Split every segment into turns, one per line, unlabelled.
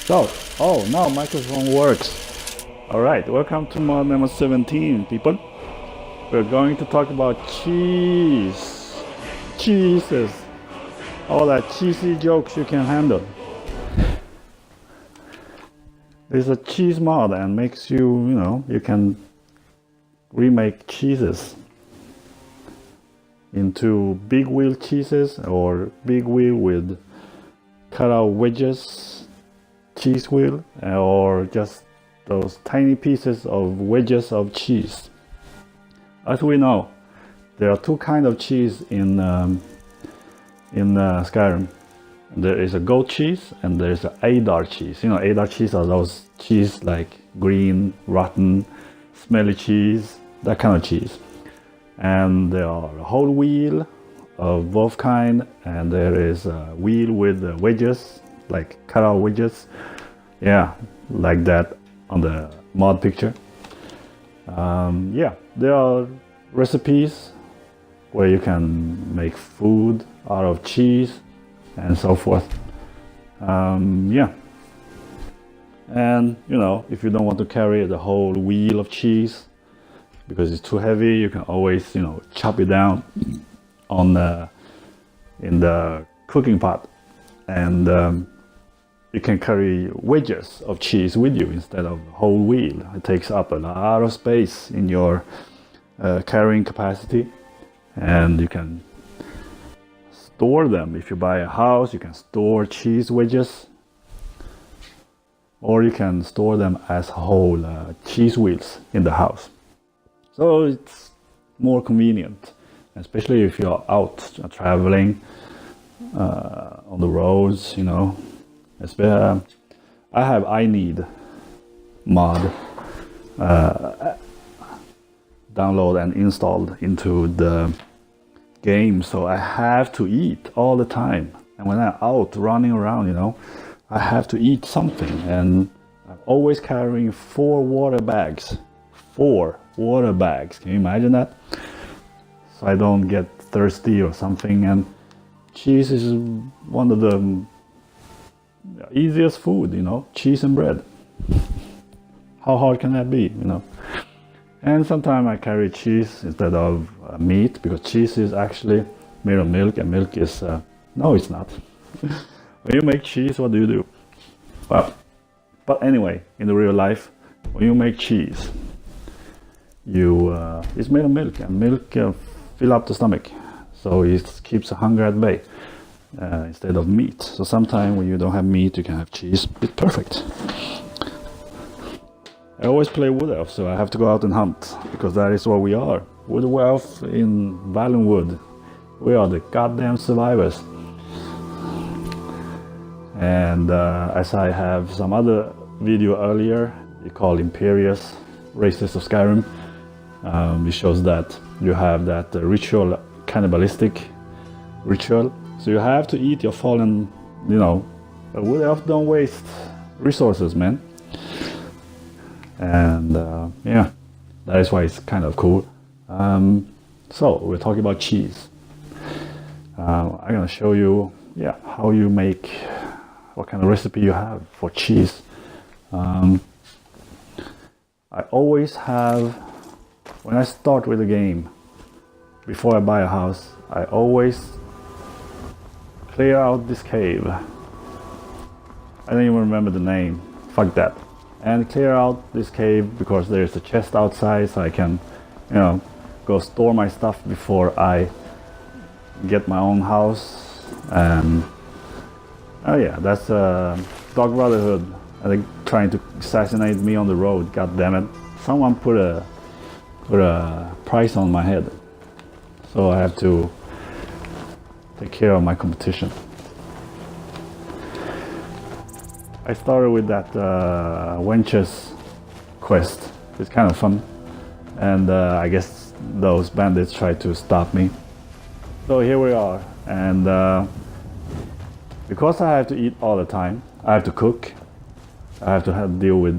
So, oh, now microphone works. All right, welcome to mod number 17, people. We're going to talk about cheeses, all that cheesy jokes you can handle. It's a cheese mod and makes you, you can remake cheeses into big wheel cheeses or big wheel with cut out wedges cheese wheel, or just those tiny pieces of wedges of cheese. As we know, there are two kinds of cheese in Skyrim. There is a goat cheese and there is an Adar cheese. Adar cheese are those cheese like green, rotten, smelly cheese, that kind of cheese. And there are a whole wheel of both kind, and there is a wheel with wedges, like cut out wedges. Yeah, like that on the mod picture. Yeah, there are recipes where you can make food out of cheese and so forth. Yeah, and if you don't want to carry the whole wheel of cheese because it's too heavy, you can always chop it down on in the cooking pot, and you can carry wedges of cheese with you instead of the whole wheel. It takes up a lot of space in your carrying capacity, and you can store them. If you buy a house, you can store cheese wedges, or you can store them as whole cheese wheels in the house. So it's more convenient, especially if you're out traveling on the roads, I need mod download and installed into the game, so I have to eat all the time. And when I'm out running around, I have to eat something, and I'm always carrying 4 water bags. 4 water bags. Can you imagine that? So I don't get thirsty or something. And cheese is one of the easiest food, cheese and bread. How hard can that be, And sometimes I carry cheese instead of meat, because cheese is actually made of milk, and milk is no, it's not. When you make cheese, what do? Well, but anyway, in the real life, when you make cheese, it's made of milk, and milk fill up the stomach, so it keeps the hunger at bay. Instead of meat. So sometimes when you don't have meat, you can have cheese. It's perfect. I always play wood elf, so I have to go out and hunt, because that is what we are. Wood elf in Valenwood. We are the goddamn survivors. And as I have some other video earlier, you call Imperious Races of Skyrim. It shows that you have that ritual, cannibalistic ritual. So you have to eat your fallen, wood elf don't waste resources, man. And yeah, that is why it's kind of cool. So we're talking about cheese. I'm gonna show you, how you make, what kind of recipe you have for cheese. I always have, when I start with a game, before I buy a house, I always clear out this cave. I don't even remember the name. Fuck that. And clear out this cave because there's a chest outside, so I can, go store my stuff before I get my own house. And oh yeah, that's Dog Brotherhood. I think trying to assassinate me on the road. God damn it! Someone put a price on my head, so I have to take care of my competition. I started with that wenches quest. It's kind of fun, and I guess those bandits tried to stop me. So here we are, and because I have to eat all the time, I have to cook. I have to deal with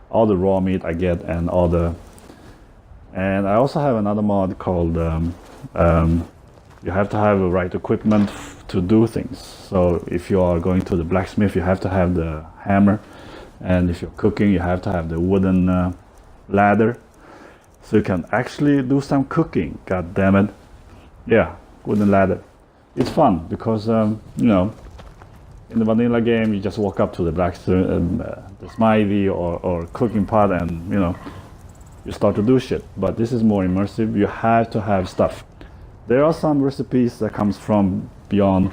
all the raw meat I get, and and I also have another mod called you have to have the right equipment to do things. So if you are going to the blacksmith, you have to have the hammer, and if you're cooking, you have to have the wooden ladder, so you can actually do some cooking. God damn it. Yeah, wooden ladder. It's fun because you know, in the vanilla game, you just walk up to the blacksmith, the smithy or cooking pot, and you know, you start to do shit. But this is more immersive. You have to have stuff. There are some recipes that comes from beyond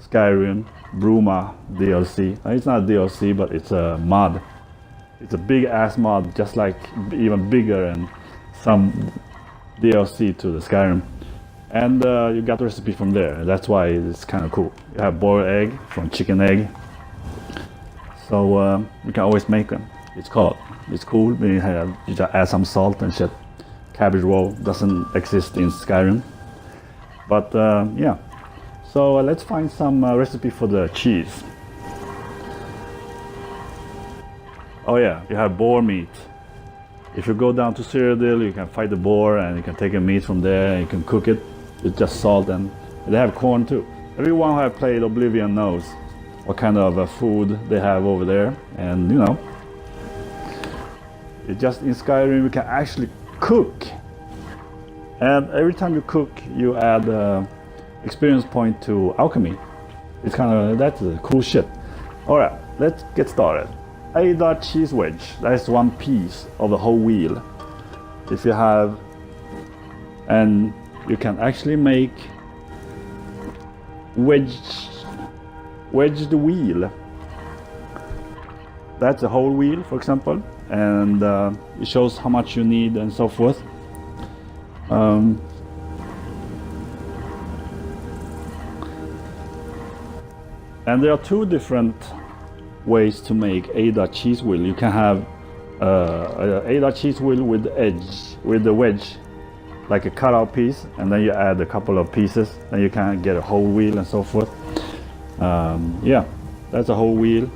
Skyrim, Bruma DLC. It's not a DLC, but it's a mod. It's a big ass mod, just like even bigger and some DLC to the Skyrim. And you got the recipe from there. That's why it's kind of cool. You have boiled egg from chicken egg, so you can always make them. It's cool. You just add some salt and shit. Cabbage roll doesn't exist in Skyrim, but yeah. So let's find some recipe for the cheese. Oh yeah, you have boar meat. If you go down to Cyrodiil, you can fight the boar and you can take a meat from there and you can cook it. It's just salt, and they have corn too. Everyone who has played Oblivion knows what kind of food they have over there, and you know, it's just in Skyrim you can actually cook, and every time you cook you add experience point to alchemy. It's kind of, that's cool shit. All right, let's get started. $8 cheese wedge, that is one piece of the whole wheel. If you have, and you can actually make wedged wheel. That's a whole wheel, for example, and it shows how much you need and so forth. And there are two different ways to make $8 cheese wheel. You can have $8 cheese wheel with the edge, with the wedge, like a cutout piece, and then you add a couple of pieces, then you can get a whole wheel and so forth. Yeah, that's a whole wheel.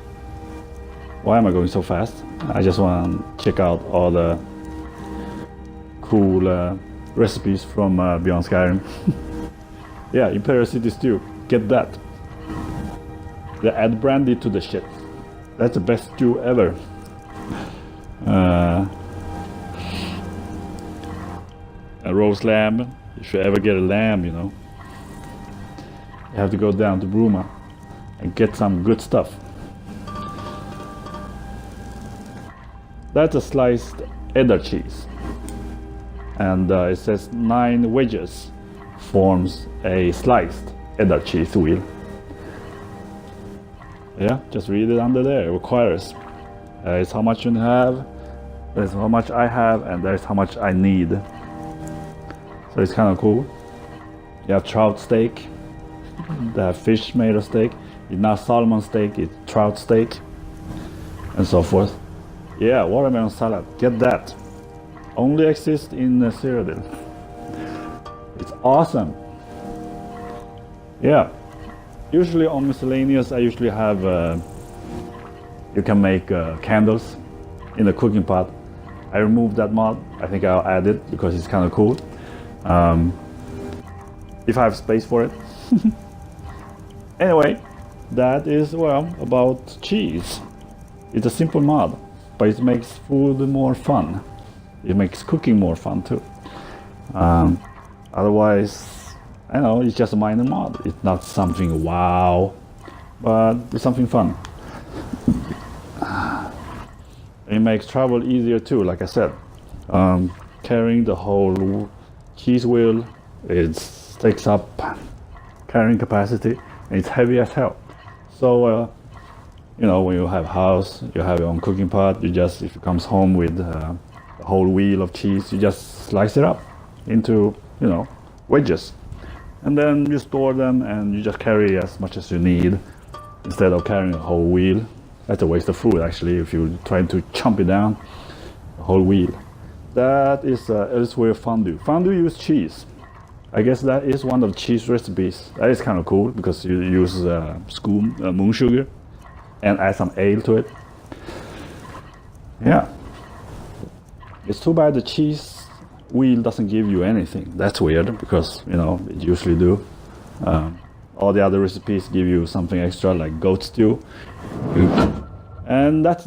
Why am I going so fast? I just want to check out all the cool recipes from Beyond Skyrim. Yeah, Imperial City Stew, get that. They add brandy to the shit. That's the best stew ever. A roast lamb. If you ever get a lamb, you know, you have to go down to Bruma and get some good stuff. That's a sliced cheddar cheese, and it says 9 wedges forms a sliced cheddar cheese wheel. Yeah, just read it under there. It requires. It's how much you have, there's how much I have, and there's how much I need. So it's kind of cool. You have trout steak. They have fish made of steak. It's not salmon steak, it's trout steak, and so forth. Yeah, watermelon salad. Get that. Only exists in Cyrodiil. It's awesome. Yeah. Usually on miscellaneous, I usually have. You can make candles in the cooking pot. I removed that mod. I think I'll add it because it's kind of cool. If I have space for it. Anyway, that is, well, about cheese. It's a simple mod, but it makes food more fun. It makes cooking more fun too. Otherwise, I know, it's just a minor mod. It's not something wow, but it's something fun. It makes travel easier too, like I said. Carrying the whole cheese wheel, it takes up carrying capacity, and it's heavy as hell. So, you know, when you have a house, you have your own cooking pot, you just, if it comes home with a whole wheel of cheese, you just slice it up into, you know, wedges. And then you store them and you just carry as much as you need instead of carrying a whole wheel. That's a waste of food actually if you try to chomp it down, a whole wheel. That is elsewhere fondue. Fondue use cheese. I guess that is one of the cheese recipes. That is kind of cool because you use moon sugar and add some ale to it. Yeah. It's too bad the cheese wheel doesn't give you anything. That's weird because, you know, it usually do. All the other recipes give you something extra like goat stew. And that's